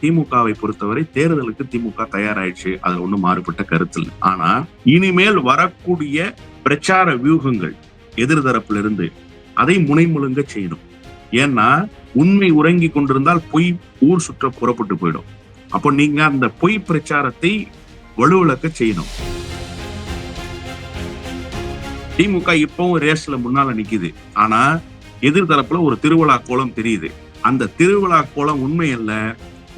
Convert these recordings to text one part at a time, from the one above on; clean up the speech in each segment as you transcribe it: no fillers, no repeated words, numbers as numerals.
திமுகவை பொறுத்தவரை தேர்தலுக்கு திமுக தயாராயிடுச்சு. அதுல ஒண்ணும் மாறுபட்ட கருத்து இல்லை. ஆனா இனிமேல் வரக்கூடிய பிரச்சார வியூகங்கள் எதிர்தரப்புல இருந்து அதை முனைமுழுங்க செய்யணும். ஏன்னா உண்மை உறங்கி கொண்டிருந்தால் பொய் ஊர் சுற்ற புறப்பட்டு போயிடும். அப்போ நீங்க அந்த பொய் பிரச்சாரத்தை வலுவிழக்க செய்யணும். திமுக இப்பவும் ரேஸ்ல முன்னால நிக்குது. ஆனா எதிர்தரப்புல ஒரு திருவிழா கோலம் தெரியுது. அந்த திருவிழா கோலம் உண்மை அல்ல.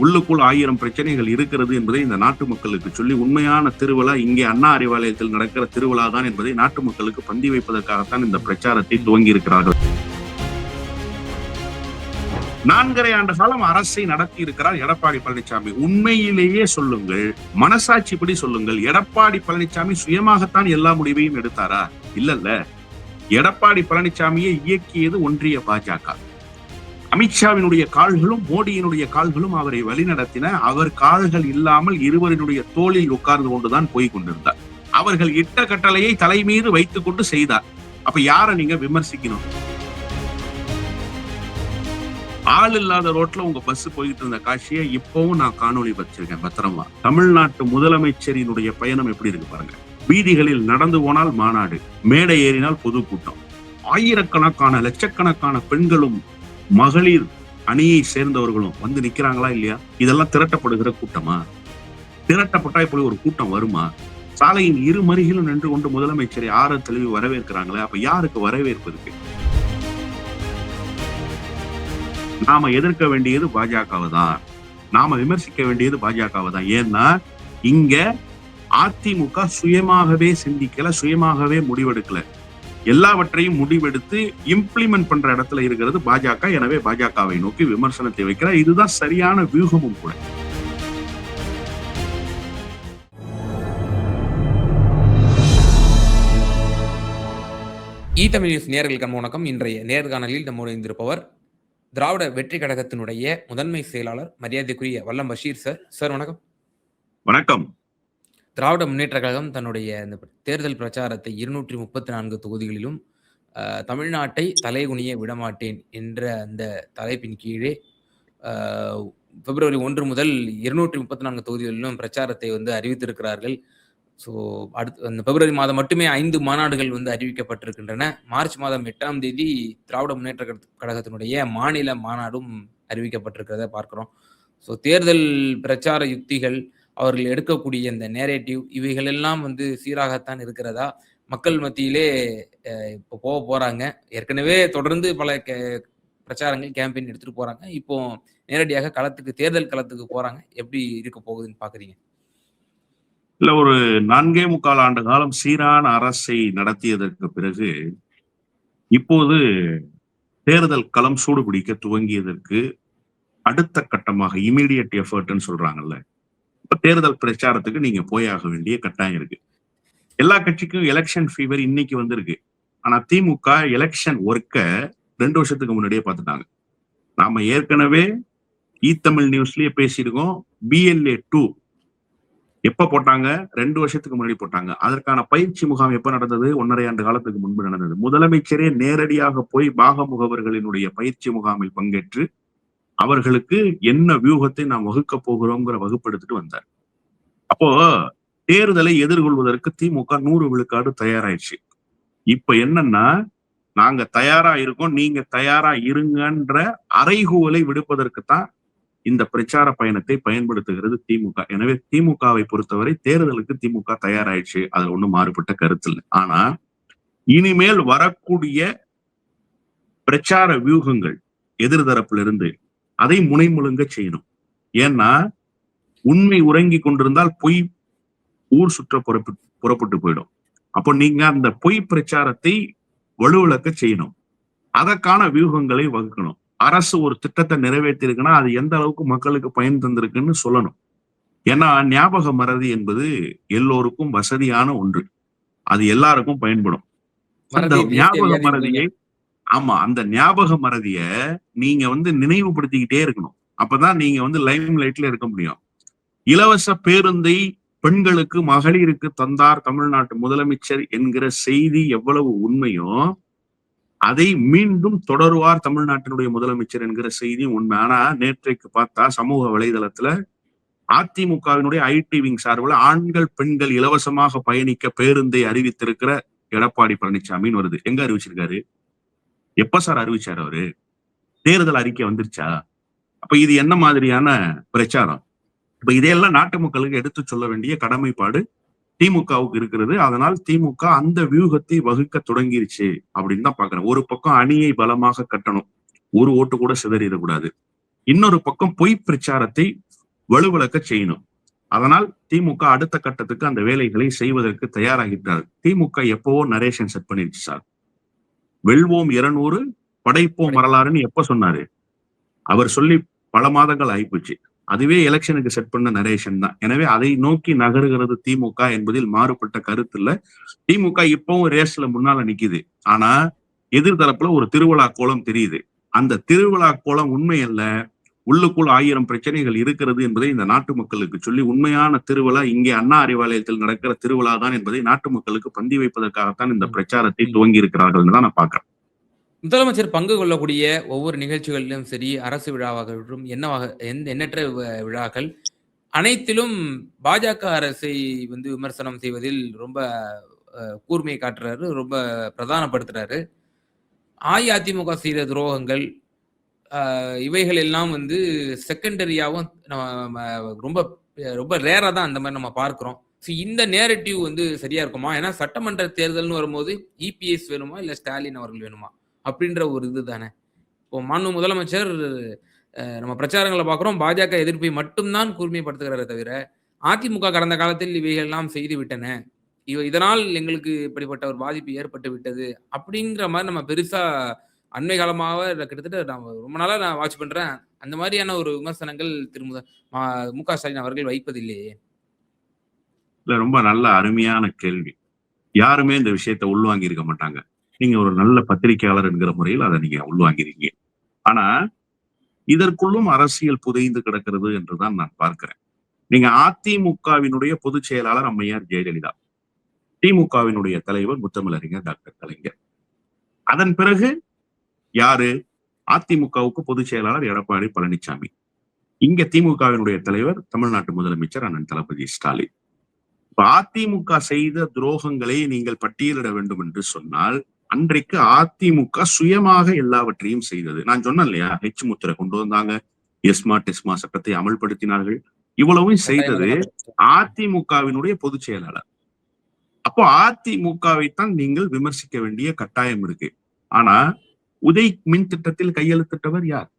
உள்ளுக்குள் 1000 பிரச்சனைகள் இருக்கிறது என்பதை இந்த நாட்டு மக்களுக்கு சொல்லி உண்மையான திருவிழா இங்கே அண்ணா அறிவாலயத்தில் நடக்கிற திருவிழா தான் என்பதை நாட்டு மக்களுக்கு பந்தி வைப்பதற்காகத்தான் இந்த பிரச்சாரத்தை துவங்கி இருக்கிறார்கள். 4.5 ஆண்டு காலம் அரசை நடத்தி இருக்கிறார் எடப்பாடி பழனிசாமி. உண்மையிலேயே சொல்லுங்கள், மனசாட்சிப்படி சொல்லுங்கள், எடப்பாடி பழனிசாமி சுயமாகத்தான் எல்லா முடிவையும் எடுத்தாரா? இல்ல. எடப்பாடி பழனிசாமியை இயக்கியது ஒன்றிய பாஜக. அமித்ஷாவினுடைய கால்களும் மோடியினுடைய கால்களும் அவரை வழிநடத்தின. அவர் கால்கள் இல்லாமல் இருவரினுடைய தோளில் உட்கார்ந்து கொண்டுதான் போய் கொண்டிருந்தார். அவர்கள் இட்ட கட்டளையை தலை மீது வைத்துக் கொண்டு செய்தார். அப்ப யாரை நீங்க விமர்சிக்கணும்? ஆள் இல்லாத ரோட்ல உங்க பஸ் போயிட்டு இருந்த காட்சியை இப்பவும் நான் காணொளி வச்சிருக்கேன் பத்திரமா. தமிழ்நாட்டு முதலமைச்சரினுடைய பயணம் எப்படி இருக்கு பாருங்க. வீதிகளில் நடந்து போனால் மாநாடு, மேடை ஏறினால் பொதுக்கூட்டம், ஆயிரக்கணக்கான லட்சக்கணக்கான பெண்களும் மகளிர் அணியை சேர்ந்தவர்களும் வந்து நிக்கிறாங்களா இல்லையா? இதெல்லாம் திரட்டப்படுகிற கூட்டமா? திரட்டப்பட்டா இப்படி ஒரு கூட்டம் வருமா? சாலையின் இருமருகிலும் நின்று கொண்டு முதலமைச்சரை ஆற தெளிவு வரவேற்கிறாங்களே, அப்ப யாருக்கு வரவேற்பு இருக்கு? நாம எதிர்க்க வேண்டியது பாஜகவை தான், நாம விமர்சிக்க வேண்டியது பாஜகவை தான். ஏன்னா இங்க அதிமுக சுயமாகவே சிந்திக்கல, சுயமாகவே முடிவெடுக்கல. எல்லாவற்றையும் முடிவெடுத்து இம்ப்ளிமெண்ட் பண்ற இடத்துல இருக்கிறது பாஜக. எனவே பாஜகவை நோக்கி விமர்சனத்தை வைக்கிறார். இதுதான் சரியான வியூகமும் கூட. தமிழ் நியூஸ் நேயர்களுக்கு வணக்கம். இன்றைய நேர்காணலில் நம்மோடு இருந்திருப்பவர் திராவிட வெற்றி கழகத்தினுடைய முதன்மை செயலாளர் மரியாதைக்குரிய வல்லம் பஷீர் சார். சார் வணக்கம். வணக்கம். திராவிட முன்னேற்ற கழகம் தன்னுடைய இந்த தேர்தல் பிரச்சாரத்தை 234 தொகுதிகளிலும் தமிழ்நாட்டை தலைகுனிய விடமாட்டேன் என்ற அந்த தலைப்பின் கீழே பிப்ரவரி 1 முதல் 234 தொகுதிகளிலும் பிரச்சாரத்தை அறிவித்திருக்கிறார்கள். ஸோ அடுத்து அந்த பிப்ரவரி மாதம் மட்டுமே 5 மாநாடுகள் அறிவிக்கப்பட்டிருக்கின்றன. மார்ச் மாதம் 8ஆம் தேதி திராவிட முன்னேற்ற கழகத்தினுடைய மாநில மாநாடும் அறிவிக்கப்பட்டிருக்கிறத பார்க்கிறோம். ஸோ தேர்தல் பிரச்சார யுக்திகள், அவர்கள் எடுக்கக்கூடிய இந்த நேரேட்டிவ், இவைகள் எல்லாம் சீராகத்தான் இருக்கிறதா? மக்கள் மத்தியிலே இப்போ போறாங்க. ஏற்கனவே தொடர்ந்து பல பிரச்சாரங்கள் கேம்பெயின் எடுத்துட்டு போறாங்க. இப்போ நேரடியாக தேர்தல் களத்துக்கு போறாங்க. எப்படி இருக்க போகுதுன்னு பாக்குறீங்க? இல்ல, ஒரு 4.25 ஆண்டு காலம் சீரான அரசை நடத்தியதற்கு பிறகு இப்போது தேர்தல் களம் சூடுபிடிக்க துவங்கியதற்கு அடுத்த கட்டமாக இமீடியட் எஃபர்ட்னு சொல்றாங்கல்ல, தேர்தல் பிரச்சாரத்துக்கு நீங்க போயாக வேண்டிய கட்டாயம் இருக்கு. எல்லா கட்சிக்கும் எலெக்ஷன் ஃபீவர் இன்னைக்கு வந்திருக்கு. ஆனா திமுக எலெக்ஷன் ஒர்க்க 2 வருஷத்துக்கு முன்னாடியே பார்த்துட்டாங்க. நாம ஏற்கனவே தமிழ் நியூஸ்லயே பேசியிருக்கோம். BLA 2 எப்ப போட்டாங்க? 2 வருஷத்துக்கு முன்னாடி போட்டாங்க. அதற்கான பயிற்சி முகாம் எப்ப நடந்தது? 1.5 ஆண்டு காலத்துக்கு முன்பு நடந்தது. முதலமைச்சரே நேரடியாக போய் பாகமுகவர்களினுடைய பயிற்சி முகாமில் பங்கேற்று அவர்களுக்கு என்ன வியூகத்தை நாம் வகுக்க போகிறோம்ங்கிற வகுப்பெடுத்துட்டு வந்தார். அப்போ தேர்தலை எதிர்கொள்வதற்கு திமுக 100 விழுக்காடு தயாராயிடுச்சு. இப்ப என்னன்னா, நாங்க தயாரா இருக்கோம், நீங்க தயாரா இருங்கன்ற அறைகூவலை விடுப்பதற்குத்தான் இந்த பிரச்சார பயணத்தை பயன்படுத்துகிறது திமுக. எனவே திமுகவை பொறுத்தவரை தேர்தலுக்கு திமுக தயாராயிடுச்சு. அதுல ஒண்ணும் மாறுபட்ட கருத்து இல்லை. ஆனா இனிமேல் வரக்கூடிய பிரச்சார வியூகங்கள் எதிர்தரப்புல இருந்து அதை முனைமுழுங்க செய்யணும். ஏன்னா உண்மை உறங்கி கொண்டிருந்தால் பொய் ஊர் சுற்ற புறப்பட்டு போயிடும். அப்போ நீங்க அந்த பொய் பிரச்சாரத்தை வலுவிழக்க செய்யணும். அதற்கான வியூகங்களை வகுக்கணும். அரசு ஒரு திட்டத்தை நிறைவேற்றி இருக்குன்னா அது எந்த அளவுக்கு மக்களுக்கு பயன் தந்திருக்குன்னு சொல்லணும். ஏன்னா ஞாபக மறதி என்பது எல்லோருக்கும் வசதியான ஒன்று. அது எல்லாருக்கும் பயன்படும். அந்த ஞாபக மறதியை அந்த ஞாபக மறதிய நீங்க நினைவுபடுத்திக்கிட்டே இருக்கணும். அப்பதான் நீங்க லைம் லைட்ல இருக்க முடியும். இலவச பேருந்தை பெண்களுக்கு, மகளிருக்கு தந்தார் தமிழ்நாட்டு முதலமைச்சர் என்கிற செய்தி எவ்வளவு உண்மையோ அதை மீண்டும் தொடருவார் தமிழ்நாட்டினுடைய முதலமைச்சர் என்கிற செய்தி உண்மை. ஆனா நேற்றைக்கு பார்த்தா சமூக வலைதளத்துல அதிமுகவினுடைய ஐடி விங் சார்பில் ஆண்கள் பெண்கள் இலவசமாக பயணிக்க பேருந்தை அறிவித்திருக்கிற எடப்பாடி பழனிசாமின்னு வருது. எங்க அறிவிச்சிருக்காரு? எப்ப சார் அறிவிச்சாரு அவரு? தேர்தல் அறிக்கை வந்துருச்சா? அப்ப இது என்ன மாதிரியான பிரச்சாரம்? இப்ப இதையெல்லாம் நாட்டு மக்களுக்கு எடுத்து சொல்ல வேண்டிய கடமைப்பாடு திமுகவுக்கு இருக்கிறது. அதனால் திமுக அந்த வியூகத்தை வகுக்க தொடங்கிருச்சு அப்படின்னு தான் பாக்குறேன். ஒரு பக்கம் அணியை பலமாக கட்டணும், ஒரு ஓட்டு கூட சிதறிடக்கூடாது. இன்னொரு பக்கம் பொய் பிரச்சாரத்தை வலுவிழக்க செய்யணும். அதனால் திமுக அடுத்த கட்டத்துக்கு அந்த வேலைகளை செய்வதற்கு தயாராகிட்டார். திமுக எப்பவோ நரேஷன் செட் பண்ணிருச்சு சார். வெல்வோம் 200 படைப்போம் வரலாறுன்னு எப்ப சொன்னாரு? அவர் சொல்லி பல மாதங்கள் ஆயிப்போச்சு. அதுவே எலெக்ஷனுக்கு செட் பண்ண நரேஷன் தான். எனவே அதை நோக்கி நகருகிறது திமுக என்பதில் மாறுபட்ட கருத்து இல்ல. திமுக இப்பவும் ரேஸ்ல முன்னால நிக்குது. ஆனா எதிர்தரப்புல ஒரு திருவிழா கோலம் தெரியுது. அந்த திருவிழா கோலம் உண்மை அல்ல. உள்ளுக்குள் 1000 பிரச்சனைகள் இருக்கிறது என்பதை இந்த நாட்டு மக்களுக்கு சொல்லி உண்மையான திருவிழா இங்கே அண்ணா அறிவாலயத்தில் நடக்கிற திருவிழா தான் என்பதை நாட்டு மக்களுக்கு பந்தி வைப்பதற்காகத்தான் இந்த பிரச்சாரத்தை துவங்கி இருக்கிறார்கள் தான் நான் பாக்குறேன். முதலமைச்சர் பங்கு கொள்ளக்கூடிய ஒவ்வொரு நிகழ்ச்சிகளிலும் சரி, அரசு விழாவாகட்டும், எண்ணற்ற விழாக்கள் அனைத்திலும் பாஜக அரசை விமர்சனம் செய்வதில் ரொம்ப கூர்மையை காட்டுறாரு, ரொம்ப பிரதானப்படுத்துறாரு. அஇஅதிமுக செய்த துரோகங்கள் இவைகள் எல்லாம் செகண்டரியாவும் ரொம்ப ரொம்ப ரேரா தான் அந்த மாதிரி நம்ம பார்க்கிறோம். இந்த நேரட்டிவ் சரியா இருக்குமா? ஏன்னா சட்டமன்ற தேர்தல்னு வரும்போது இபிஎஸ் வேணுமா இல்ல ஸ்டாலின் அவர்கள் வேணுமா அப்படின்ற ஒரு இதுதானே. இப்போ மாண்பு முதலமைச்சர் நம்ம பிரச்சாரங்களை பார்க்கிறோம், பாஜக எதிர்ப்பை மட்டும்தான் கூர்மைப்படுத்துகிறாரே தவிர அதிமுக கடந்த காலத்தில் இவைகள் எல்லாம் செய்து விட்டன, இதனால் எங்களுக்கு இப்படிப்பட்ட ஒரு பாதிப்பு ஏற்பட்டு விட்டது அப்படிங்கிற மாதிரி நம்ம பெருசா அண்மை காலமாக கிட்டத்தட்ட நான் ரொம்ப நாளா நான் வாட்ச் பண்றேன். அந்த மாதிரியான ஒரு விமர்சனங்கள் மு.க. ஸ்டாலின் அவர்கள் வைப்பதில்லையே. இல்ல, ரொம்ப நல்ல அருமையான கேள்வி. யாருமே இந்த விஷயத்தை உள்வாங்கி இருக்க மாட்டாங்க. நீங்க ஒரு நல்ல பத்திரிகையாளர் என்கிற முறையில் அதை நீங்க உள்வாங்கிறீங்க. ஆனா இதற்குள்ளும் அரசியல் புதைந்து கிடக்கிறது என்றுதான் நான் பார்க்கிறேன். நீங்க அதிமுகவினுடைய பொதுச் செயலாளர் அம்மையார் ஜெயலலிதா, திமுகவினுடைய தலைவர் முத்தமிழறிஞர் டாக்டர் கலைஞர். அதன் பிறகு யாரு? அதிமுகவுக்கு பொதுச் செயலாளர் எடப்பாடி பழனிசாமி. இங்க திமுகவினுடைய தலைவர் தமிழ்நாட்டு முதலமைச்சர் அண்ணன் தளபதி ஸ்டாலின். இப்ப அதிமுக செய்த துரோகங்களை நீங்கள் பட்டியலிட வேண்டும் என்று சொன்னால், அன்றைக்கு அதிமுக சுயமாக எல்லாவற்றையும் செய்தது. நான் சொன்னேன் இல்லையா, ஹெச் முத்திரை கொண்டு வந்தாங்க, எஸ்மா டெஸ்மா சட்டத்தை அமல்படுத்தினார்கள். இவ்வளவும் செய்தது அதிமுகவினுடைய பொதுச் செயலாளர். அப்போ அதிமுகவைத்தான் நீங்கள் விமர்சிக்க வேண்டிய கட்டாயம் இருக்கு. ஆனா உதய் மின் திட்டத்தில் கையெழுத்திட்டவர் யார்?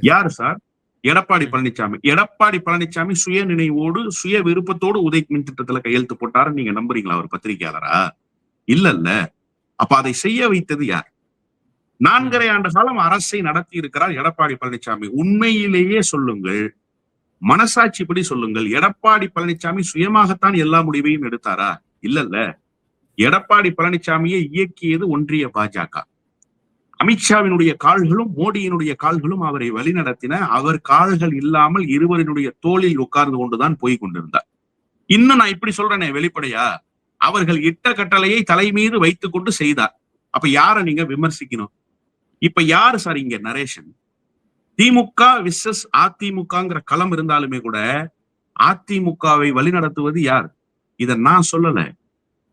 யாரு சார்? எடப்பாடி பழனிசாமி. எடப்பாடி பழனிசாமி சுய நினைவோடு சுய விருப்பத்தோடு உதய் மின் திட்டத்துல கையெழுத்து போட்டாரு. நீங்க நம்புறீங்களா ஒரு பத்திரிகையாளரா? இல்ல. அப்ப அதை செய்ய வைத்தது யார்? 4.5 ஆண்டு காலம் அரசை நடத்தி இருக்கிறார் எடப்பாடி பழனிசாமி. உண்மையிலேயே சொல்லுங்கள், மனசாட்சிப்படி சொல்லுங்கள், எடப்பாடி பழனிசாமி சுயமாகத்தான் எல்லா முடிவையும் எடுத்தாரா? இல்ல. எடப்பாடி பழனிசாமியை இயக்கியது ஒன்றிய பாஜக. அமித்ஷாவினுடைய கால்களும் மோடியினுடைய கால்களும் அவரை வழிநடத்தின. அவர் கால்கள் இல்லாமல் இருவரினுடைய தோளில் உட்கார்ந்து கொண்டுதான் போய் கொண்டிருந்தார். இன்னும் நான் இப்படி சொல்றேனே வெளிப்படையா, அவர்கள் இட்ட கட்டளையை தலை மீது வைத்துக் கொண்டு செய்தார். அப்ப யார நீங்க விமர்சிக்கணும்? இப்ப யாரு சார் இங்க நரேஷன்? திமுக விசஸ் அதிமுகங்கிற களம் இருந்தாலுமே கூட அதிமுகவை வழிநடத்துவது யார்? இத நான் சொல்லல,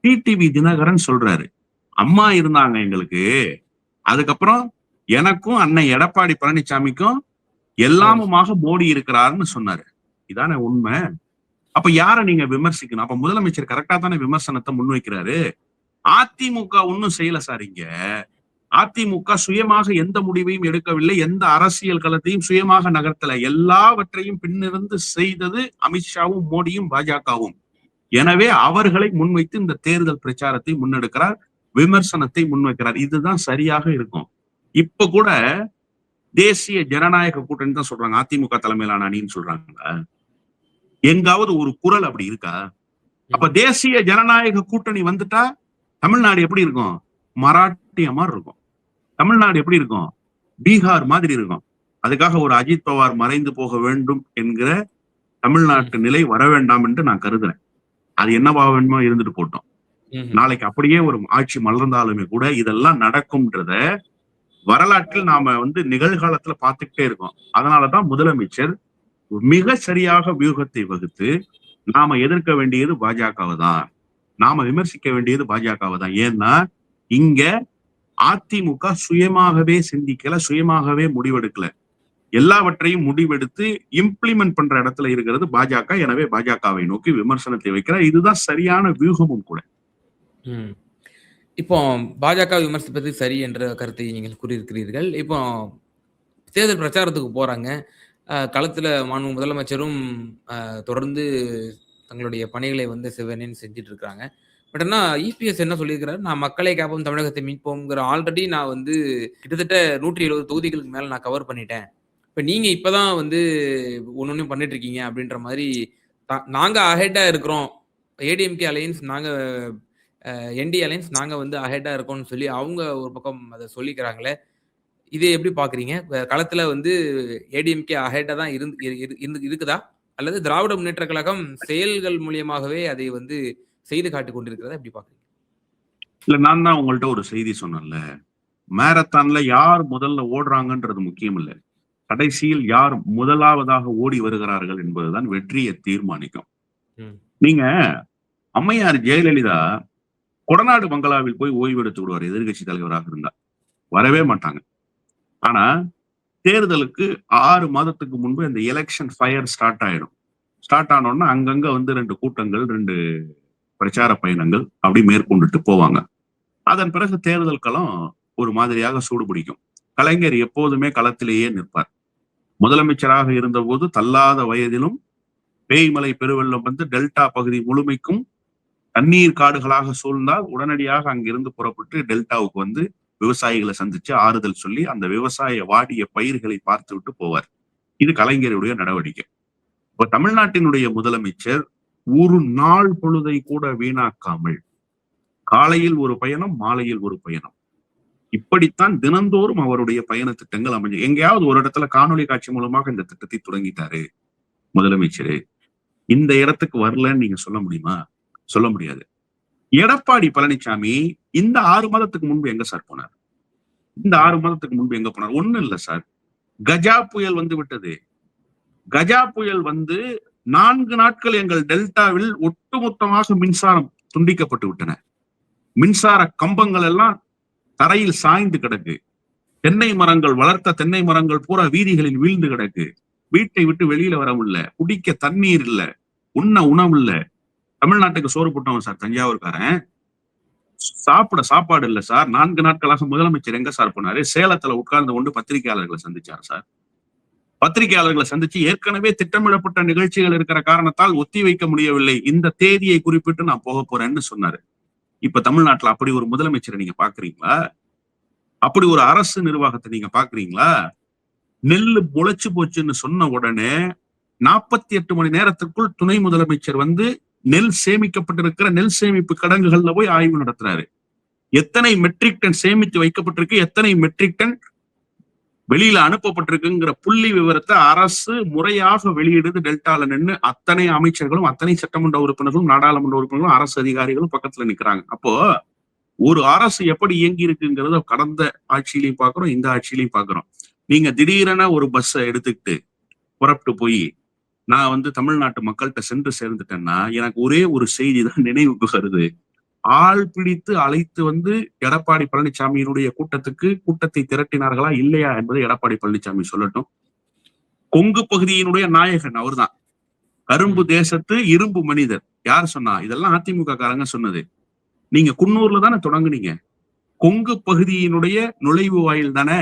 டிடிவி தினகரன் சொல்றாரு. அம்மா இருந்தாங்க எங்களுக்கு, அதுக்கப்புறம் எனக்கும் அண்ணன் எடப்பாடி பழனிசாமிக்கும் எல்லாமுமாக மோடி இருக்கிறாருன்னு சொன்னாரு. இதானே உண்மை. அப்ப யார நீங்க விமர்சிக்கணும்? அப்ப முதலமைச்சர் கரெக்டா தானே விமர்சனத்தை முன்வைக்கிறாரு. அதிமுக ஒன்னும் செய்யல சார். இங்க அதிமுக சுயமாக எந்த முடிவையும் எடுக்கவில்லை, எந்த அரசியல் களத்தையும் சுயமாக நகர்த்தல. எல்லாவற்றையும் பின்னிருந்து செய்தது அமித்ஷாவும் மோடியும் பாஜகவும். எனவே அவர்களை முன்வைத்து இந்த தேர்தல் பிரச்சாரத்தை முன்னெடுக்கிறார், விமர்சனத்தை முன்வைக்கிறார். இதுதான் சரியாக இருக்கும். இப்ப கூட தேசிய ஜனநாயக கூட்டணி தான் சொல்றாங்க, அதிமுக தலைமையிலான அணின்னு சொல்றாங்க. எங்காவது ஒரு குரல் அப்படி இருக்கா? அப்ப தேசிய ஜனநாயக கூட்டணி வந்துட்டா தமிழ்நாடு எப்படி இருக்கும்? மராட்டிய மாதிரி இருக்கும். தமிழ்நாடு எப்படி இருக்கும்? பீகார் மாதிரி இருக்கும். அதுக்காக ஒரு அஜித் பவார் மறைந்து போக வேண்டும் என்கிற தமிழ்நாட்டு நிலை வர வேண்டாம் என்று நான் கருதுறேன். அது என்னவா வேணுமோ இருந்துட்டு போட்டோம். நாளைக்கு அப்படியே ஒரு ஆட்சி மலர்ந்தாலுமே கூட இதெல்லாம் நடக்கும்ன்றத வரலாற்றில் நாம நிகழ்காலத்துல பார்த்துக்கிட்டே இருக்கோம். அதனாலதான் முதலமைச்சர் மிக சரியாக வியூகத்தை வகுத்து நாம எதிர்க்க வேண்டியது பாஜகவை தான், நாம விமர்சிக்க வேண்டியது பாஜகவை தான். ஏன்னா இங்க அதிமுக சுயமாகவே சிந்திக்கல, சுயமாகவே முடிவெடுக்கல. எல்லாவற்றையும் முடிவெடுத்து இம்ப்ளிமெண்ட் பண்ற இடத்துல இருக்கிறது பாஜக. எனவே பாஜகவை நோக்கி விமர்சனத்தை வைக்கிறார். இதுதான் சரியான வியூகமும் கூட. இப்போ பாஜக விமர்சிப்பது சரி என்ற கருத்தை நீங்கள் கூறியிருக்கிறீர்கள். இப்போ தேர்தல் பிரச்சாரத்துக்கு போறாங்க. களத்துல மாண்பு முதலமைச்சரும் தொடர்ந்து தங்களுடைய பணிகளை செவ்வனேன்னு செஞ்சுட்டு இருக்காங்க. பட் ஆனா இபிஎஸ் என்ன சொல்லியிருக்கிறாரு, நான் மக்களை காப்போம் தமிழகத்தை மீட்போம்ங்கிற ஆல்ரெடி நான் கிட்டத்தட்ட 170 தொகுதிகளுக்கு மேல நான் கவர் பண்ணிட்டேன். இப்ப நீங்க இப்பதான் ஒன்னொன்னும் பண்ணிட்டு இருக்கீங்க அப்படின்ற மாதிரி நாங்க அஹெட்டா இருக்கிறோம், ஏடிஎம்கே அலையன்ஸ் நாங்க என்டி அலையன்ஸ் நாங்க அஹெட்டா இருக்கோம்னு சொல்லி அவங்க ஒரு பக்கம் அதை சொல்லிக்கிறாங்களே, இதை எப்படி பாக்குறீங்க? களத்துல ஏடிஎம்கே அஹெட்டா தான் இருக்குதா, அல்லது திராவிட முன்னேற்ற கழகம் செயல்கள் மூலியமாகவே அதை செய்து காட்டி கொண்டிருக்கிறதா எப்படி பாக்குறீங்க? இல்ல, நான் தான் உங்கள்ட்ட ஒரு செய்தி சொன்னேன்ல, மாரத்தான்ல யார் முதல்ல ஓடுறாங்கன்றது முக்கியம் இல்ல, கடைசியில் யார் முதலாவதாக ஓடி வருகிறார்கள் என்பதுதான் வெற்றியை தீர்மானிக்கும். நீங்க அம்மையார் ஜெயலலிதா கொடநாடு பங்களாவில் போய் ஓய்வு எடுத்து விடுவார் எதிர்கட்சி தலைவராக இருந்தா, வரவே மாட்டாங்க. ஆனா தேர்தலுக்கு 6 மாதத்துக்கு முன்பு இந்த எலெக்ஷன் ஃபயர் ஸ்டார்ட் ஆயிடும். ஸ்டார்ட் ஆனோன்னா அங்கங்க 2 கூட்டங்கள், 2 பிரச்சார பயணங்கள் அப்படி மேற்கொண்டுட்டு போவாங்க. அதன் பிறகு தேர்தல் களம் ஒரு மாதிரியாக சூடு பிடிக்கும். கலைஞர் எப்போதுமே களத்திலேயே நிற்பார். முதலமைச்சராக இருந்தபோது தள்ளாத வயதிலும் பேய்மலை பெருவெள்ளம் டெல்டா பகுதி முழுமைக்கும் தண்ணீர் காடுகளாக சூழ்ந்தால் உடனடியாக அங்கிருந்து புறப்பட்டு டெல்டாவுக்கு விவசாயிகளை சந்திச்சு ஆறுதல் சொல்லி அந்த விவசாய வாடிய பயிர்களை பார்த்து விட்டு போவார். இது கலைஞருடைய நடவடிக்கை. இப்ப தமிழ்நாட்டினுடைய முதலமைச்சர் ஒரு நாள் பொழுதை கூட வீணாக்காமல் காலையில் ஒரு பயணம், மாலையில் ஒரு பயணம், இப்படித்தான் தினந்தோறும் அவருடைய பயண திட்டங்கள் அமைஞ்சு. எங்கேயாவது ஒரு இடத்துல காணொலி காட்சி மூலமாக இந்த திட்டத்தை தொடங்கிட்டாரு முதலமைச்சரு, இந்த இடத்துக்கு வரலன்னு நீங்க சொல்ல முடியுமா? சொல்ல முடியாது. எடப்பாடி பழனிசாமி இந்த 6 மாதத்துக்கு முன்பு எங்க சார் போனார்? இந்த 6 மாதத்துக்கு முன்பு எங்க போனார்? ஒண்ணும் இல்ல சார், கஜா புயல் விட்டது. கஜா புயல் 4 நாட்கள் எங்கள் டெல்டாவில் ஒட்டுமொத்தமாக மின்சாரம் துண்டிக்கப்பட்டு விட்டன. மின்சார கம்பங்கள் எல்லாம் தரையில் சாய்ந்து கிடக்கு. தென்னை மரங்கள், வளர்த்த தென்னை மரங்கள் பூரா வீதிகளில் வீழ்ந்து கிடக்கு. வீட்டை விட்டு வெளியில வர முடியல, குடிக்க தண்ணீர் இல்ல, உண்ண உணவு இல்ல. தமிழ்நாட்டுக்கு சோறு போட்டவன் சார் தஞ்சாவூர்காரன், சாப்பிட சாப்பாடு இல்ல சார். 4 நாட்களாக முதலமைச்சர் எங்க சார் போனாரு? சேலத்துல உட்கார்ந்து கொண்டு பத்திரிகையாளர்களை சந்திச்சார் சார். பத்திரிகையாளர்களை சந்திச்சு ஏற்கனவே திட்டமிடப்பட்ட நிகழ்ச்சிகள் இருக்கிற காரணத்தால் ஒத்தி வைக்க முடியவில்லை, இந்த தேதியை குறிப்பிட்டு நான் போக போறேன்னு சொன்னாரு. இப்ப தமிழ்நாட்டுல அப்படி ஒரு முதலமைச்சரை நீங்க பாக்குறீங்களா? அப்படி ஒரு அரசு நிர்வாகத்தை நீங்க பாக்குறீங்களா? நெல்லு முளைச்சு போச்சுன்னு சொன்ன உடனே 48 மணி நேரத்திற்குள் துணை முதலமைச்சர் நெல் சேமிக்கப்பட்டிருக்கிற நெல் சேமிப்பு கிடங்குகள்ல போய் ஆய்வு நடத்துறாரு. எத்தனை மெட்ரிக் டன் சேமித்து வைக்கப்பட்டிருக்கு, எத்தனை மெட்ரிக் டன் வெளியில அனுப்பப்பட்டிருக்குங்கிற புள்ளி விவரத்தை அரசு முறையாக வெளியிடுது. டெல்டால நின்று அத்தனை அமைச்சர்களும், அத்தனை சட்டமன்ற உறுப்பினர்களும், நாடாளுமன்ற உறுப்பினர்களும், அரசு அதிகாரிகளும் பக்கத்துல நிக்கிறாங்க. அப்போ ஒரு அரசு எப்படி இயங்கி இருக்குங்கிறத கடந்த ஆட்சியிலையும் பாக்குறோம், இந்த ஆட்சியிலையும் பாக்குறோம். நீங்க திடீரென ஒரு பஸ்ஸை எடுத்துக்கிட்டு புறப்பட்டு போய் நான் தமிழ்நாட்டு மக்கள்கிட்ட சென்று சேர்ந்துட்டேன்னா எனக்கு ஒரே ஒரு செய்தி தான் நினைவுக்கு வருது. ஆள் பிடித்து அழைத்து எடப்பாடி பழனிசாமியினுடைய கூட்டத்தை திரட்டினார்களா இல்லையா என்பதை எடப்பாடி பழனிசாமி சொல்லட்டும். கொங்கு பகுதியினுடைய நாயகன் அவர்தான். கரும்பு தேசத்து இரும்பு மனிதர். யார் சொன்னா? இதெல்லாம் அதிமுக காரங்க சொன்னது. நீங்க குன்னூர்ல தானே தொடங்குனீங்க, கொங்கு பகுதியினுடைய நுழைவு வாயில் தானே.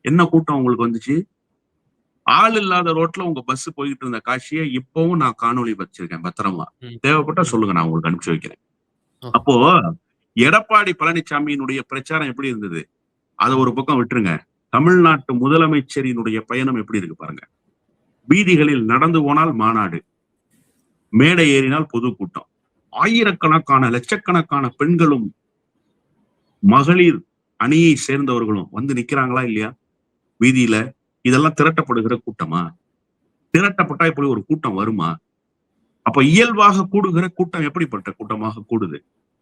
என்ன கூட்டம் உங்களுக்கு வந்துச்சு? ஆள் இல்லாத ரோட்ல உங்க பஸ் போயிட்டு இருந்த காட்சியை இப்பவும் நான் காணொலி வச்சிருக்கேன் பத்திரமா. தேவைப்பட்டா சொல்லுங்க, நான் உங்களுக்கு அனுப்பிச்சு வைக்கிறேன். அப்போ எடப்பாடி பழனிசாமியினுடைய பிரச்சாரம் எப்படி இருந்தது? அதை ஒரு பக்கம் விட்டுருங்க. தமிழ்நாட்டு முதலமைச்சரினுடைய பயணம் எப்படி இருக்கு பாருங்க. வீதிகளில் நடந்து போனால் மாநாடு, மேடை ஏறினால் பொதுக்கூட்டம், ஆயிரக்கணக்கான லட்சக்கணக்கான பெண்களும் மகளிர் அணியை சேர்ந்தவர்களும் நிக்கிறாங்களா இல்லையா வீதியில? இதெல்லாம் திரட்டப்படுகிற கூட்டமா? திரட்டப்பட்டா இப்படி ஒரு கூட்டம் வருமா? அப்ப இயல்பாக கூடுகிற கூட்டம் எப்படிப்பட்ட கூட்டமாக கூடுது?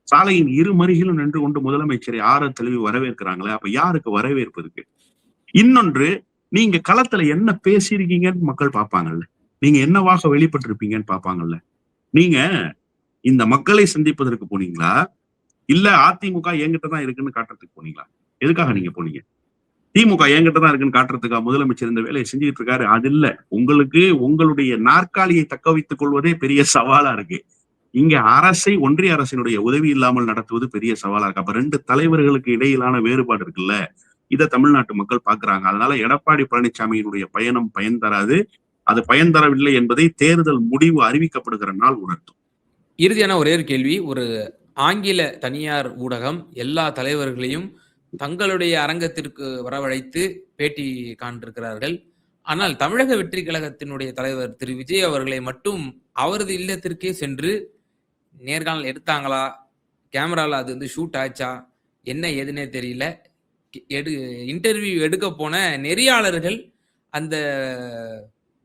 சாலையின் இரு மருகிலும் நின்று கொண்டு முதலமைச்சரை ஆற தழுவி வரவேற்கிறாங்களே, அப்ப யாருக்கு வரவேற்பு இருக்கு? இன்னொன்று, நீங்க களத்துல என்ன பேசியிருக்கீங்கன்னு மக்கள் பார்ப்பாங்கல்ல. நீங்க என்னவாக வெளிப்பட்டிருப்பீங்கன்னு பார்ப்பாங்கல்ல. நீங்க இந்த மக்களை சந்திப்பதற்கு போனீங்களா? இல்ல அதிமுக என்கிட்ட தான் இருக்குன்னு காட்டுறதுக்கு போனீங்களா? எதுக்காக ம். நீங்க போனீங்க? திமுக என்கிட்ட தான் இருக்குன்னு காட்டுறதுக்கா முதலமைச்சர் இந்த வேலையை செஞ்சுட்டு இருக்காரு? அது இல்ல. உங்களுக்கு உங்களுடைய நாற்காலியை தக்க வைத்துக் கொள்வதே பெரிய சவாலா இருக்கு. இங்க அரசை ஒன்றிய அரசினுடைய உதவி இல்லாமல் நடத்துவது பெரிய சவாலா இருக்கு. அப்ப 2 தலைவர்களுக்கு இடையிலான வேறுபாடு இருக்குல்ல. இத தமிழ்நாட்டு மக்கள் பார்க்கிறாங்க. அதனால எடப்பாடி பழனிசாமியினுடைய பயணம் பயன் தராது. அது பயன் தரவில்லை என்பதை தேர்தல் முடிவு அறிவிக்கப்படுகிற நாள் உணர்த்தும். இறுதியான ஒரே ஒரு கேள்வி. ஒரு ஆங்கில தனியார் ஊடகம் எல்லா தலைவர்களையும் தங்களுடைய அரங்கத்திற்கு வரவழைத்து பேட்டி காண்பிருக்கிறார்கள். ஆனால் தமிழக வெற்றி கழகத்தினுடைய தலைவர் திரு விஜய் அவர்களை மட்டும் அவரது இல்லத்திற்கே சென்று நேர்காணல் எடுத்தாங்களா? கேமரால அது வந்து ஷூட் ஆச்சா? என்ன ஏதுன்னே தெரியல. இன்டர்வியூ எடுக்க போன நெறியாளர்கள் அந்த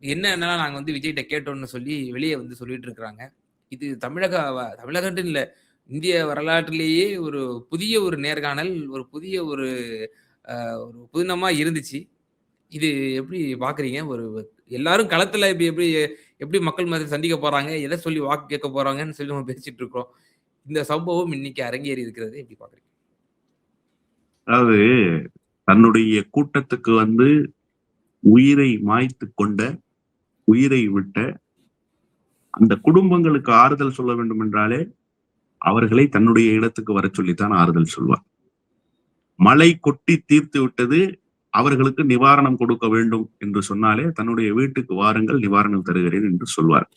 என்னென்னலாம் நாங்க வந்து விஜய்ட்ட கேட்டோம்னு சொல்லி வெளியே வந்து சொல்லிட்டு இருக்கிறாங்க. இது தமிழகம்னு இல்ல. இந்திய வரலாற்றிலேயே ஒரு புதிய ஒரு நேர்காணல், ஒரு புதிய ஒரு ஒரு புதினமா இருந்துச்சு. இது எப்படி பார்க்குறீங்க? எல்லாரும் களத்துல இப்படி எப்படி எப்படி மக்கள் மத்தியில சந்திக்க போறாங்க? எத சொல்லி வாக்கு கேட்க போறாங்கன்னு சொல்லி நம்ம பேசிட்டு இருக்கோம். இந்த சம்பவம் இன்னைக்கு அரங்கேறி இருக்கிறது. எப்படி பார்க்குறீங்க? அதாவது தன்னுடைய கூட்டத்துக்கு வந்து உயிரை மாய்த்துக் கொண்ட, உயிரை விட்ட அந்த குடும்பங்களுக்கு ஆறுதல் சொல்ல வேண்டும் என்றாலே, அவர்களை தன்னுடைய இடத்துக்கு வரச் சொல்லித்தான் ஆறுதல் சொல்வார். மழை கொட்டி தீர்த்து விட்டது, அவர்களுக்கு நிவாரணம் கொடுக்க வேண்டும் என்று சொன்னாலே, தன்னுடைய வீட்டுக்கு வாருங்கள் நிவாரணம் தருகிறேன் என்று சொல்வார்.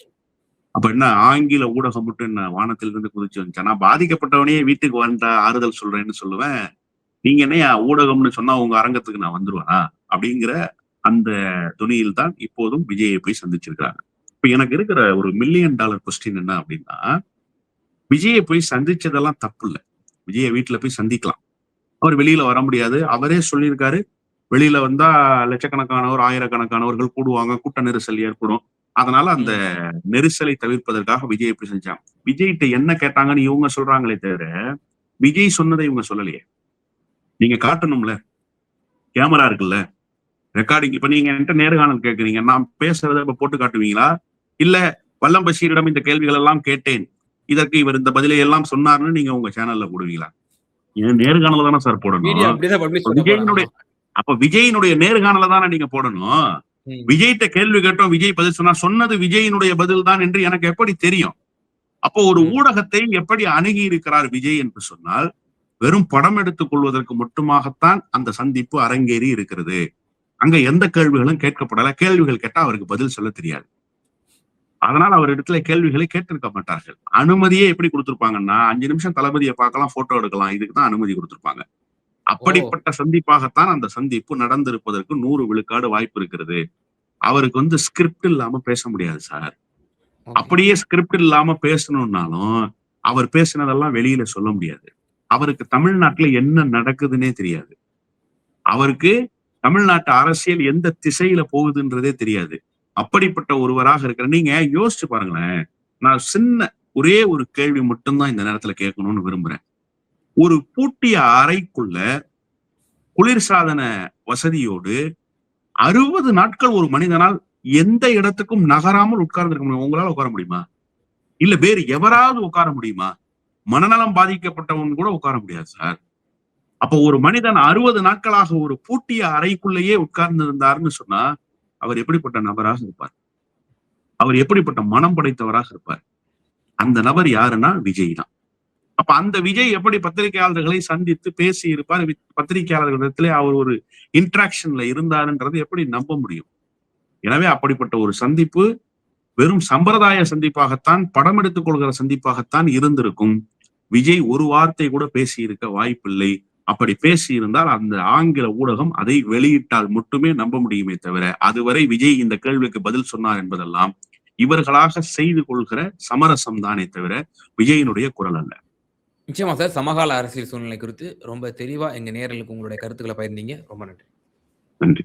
அப்ப என்ன ஆங்கில ஊடகம் மட்டும் என்ன வானத்திலிருந்து குதிச்சு வந்துச்சா? நான் பாதிக்கப்பட்டவனே வீட்டுக்கு வந்தா ஆறுதல் சொல்றேன்னு சொல்லுவேன். நீங்க என்னய்யா ஊடகம்னு சொன்னா உங்க அரங்கத்துக்கு நான் வந்துருவேனா? அப்படிங்கிற அந்த தொனியில் தான் இப்போதும் விஜயை போய் சந்திச்சிருக்காங்க. இப்ப எனக்கு இருக்கிற ஒரு $1,000,000 கொஸ்டின் என்ன அப்படின்னா, விஜயை போய் சந்திச்சதெல்லாம் தப்பு இல்ல. விஜய வீட்டுல போய் சந்திக்கலாம். அவர் வெளியில வர முடியாது. அவரே சொல்லியிருக்காரு. வெளியில வந்தா லட்சக்கணக்கானோர், ஆயிரக்கணக்கானவர்கள் கூடுவாங்க. கூட்ட நெரிசல் ஏற்படும். அதனால அந்த ம். நெரிசலை தவிர்ப்பதற்காக விஜய் போய் செஞ்சாங்க. விஜய்ட்ட என்ன கேட்டாங்கன்னு இவங்க சொல்றாங்களே தவிர, விஜய் சொன்னதை இவங்க சொல்லலையே. நீங்க காட்டணும்ல. கேமரா இருக்குல்ல. ரெக்கார்டிங் இப்ப நீங்க என்கிட்ட நேர்காணல் கேட்கிறீங்க. நான் பேசுறத இப்ப போட்டு காட்டுவீங்களா? இல்ல வல்லம் பஷீரிடம் இந்த கேள்விகள் எல்லாம் கேட்டேன். இதற்கு இவர் இந்த பதிலை எல்லாம் சொன்னார்ன்னு நீங்க உங்க சேனல்ல போடுவீங்களா? ஏன் நேர்காணல தானே சார் மீடியா போடணும். அப்படிதான் பப்ளிஷ் இப்ப பண்ண போறாங்க. விஜயினுடைய அப்ப விஜயினுடைய நேர்காணல தானே நீங்க போடணும். ம். விஜய்ட்ட கேள்வி கேட்டோம். விஜய் பதில் சொன்னா சொன்னது விஜயினுடைய பதில் தான் என்று எனக்கு எப்படி தெரியும்? அப்போ ஒரு ம். ஊடகத்தை எப்படி அணுகி இருக்கிறார் விஜய் என்று சொன்னால், வெறும் படம் எடுத்துக் கொள்வதற்கு மட்டுமாகத்தான் அந்த சந்திப்பு அரங்கேறி இருக்கிறது. அங்க எந்த கேள்விகளும் கேட்கப்படல. கேள்விகள் கேட்டா அவருக்கு பதில் சொல்ல தெரியாது. அதனால அவர் இடத்துல கேள்விகளை கேட்டிருக்க மாட்டார்கள். அனுமதியே எப்படி கொடுத்திருப்பாங்கன்னா, 5 நிமிஷம் தளபதியை பார்க்கலாம், போட்டோ எடுக்கலாம். இதுக்கு தான் அனுமதி கொடுத்திருப்பாங்க. ஓ! அப்படிப்பட்ட சந்திப்பாகத்தான் அந்த சந்திப்பு நடந்திருப்பதற்கு 100 விழுக்காடு வாய்ப்பு இருக்கிறது. அவருக்கு வந்து ஸ்கிரிப்ட் இல்லாம பேச முடியாது சார். ஓகே. அப்படியே ஸ்கிரிப்ட் இல்லாம பேசணும்னாலும், அவர் பேசினதெல்லாம் வெளியில சொல்ல முடியாது. அவருக்கு தமிழ்நாட்டுல என்ன நடக்குதுன்னே தெரியாது. அவருக்கு தமிழ்நாட்டு அரசியல் எந்த திசையில போகுதுன்றதே தெரியாது. அப்படிப்பட்ட ஒருவராக இருக்கிற நீங்க யோசிச்சு பாருங்களேன். நான் ஒரே ஒரு கேள்வி மட்டும் தான் இந்த நேரத்துல கேட்கணும்னு விரும்புறேன். ஒரு பூட்டிய அறைக்குள்ள குளிர்சாதன வசதியோடு 60 நாட்கள் ஒரு மனிதனால் எந்த இடத்துக்கும் நகராமல் உட்கார்ந்திருக்க முடியும். உங்களால உட்கார முடியுமா? இல்ல வேறு எவராவது உட்கார முடியுமா? மனநலம் பாதிக்கப்பட்டவன் கூட உட்கார முடியாது சார். அப்போ ஒரு மனிதன் 60 நாட்களாக ஒரு பூட்டிய அறைக்குள்ளேயே உட்கார்ந்து இருந்தார்ன்னு சொன்னா, அவர் எப்படிப்பட்ட நபராக இருப்பார்? அவர் எப்படிப்பட்ட மனம் படைத்தவராக இருப்பார்? அந்த நபர் யாருன்னா விஜய் தான். அப்ப அந்த விஜய் எப்படி பத்திரிகையாளர்களை சந்தித்து பேசி இருப்பார்? பத்திரிகையாளர்களிடத்திலே அவர் ஒரு இன்டராக்ஷன்ல இருந்தாருன்றது எப்படி நம்ப முடியும்? எனவே அப்படிப்பட்ட ஒரு சந்திப்பு வெறும் சம்பிரதாய சந்திப்பாகத்தான், படம் எடுத்துக் கொள்கிற சந்திப்பாகத்தான் இருந்திருக்கும். விஜய் ஒரு வார்த்தை கூட பேசி இருக்க வாய்ப்பில்லை. அப்படி பேசி இருந்தால் அந்த ஆங்கில ஊடகம் அதை வெளியிட்டால் மட்டுமே நம்ப முடியுமே தவிர, அதுவரை விஜய் இந்த கேள்விக்கு பதில் சொன்னார் என்பதெல்லாம் இவர்களாக செய்து கொள்கிற சமரசம் தானே தவிர விஜயினுடைய குரல் அல்ல. நிச்சயமா சார். சமகால அரசியல் சூழ்நிலை குறித்து ரொம்ப தெளிவா எங்க நேயர்களுக்கு உங்களுடைய கருத்துக்கள பகிர்ந்தீங்க. ரொம்ப நன்றி. நன்றி.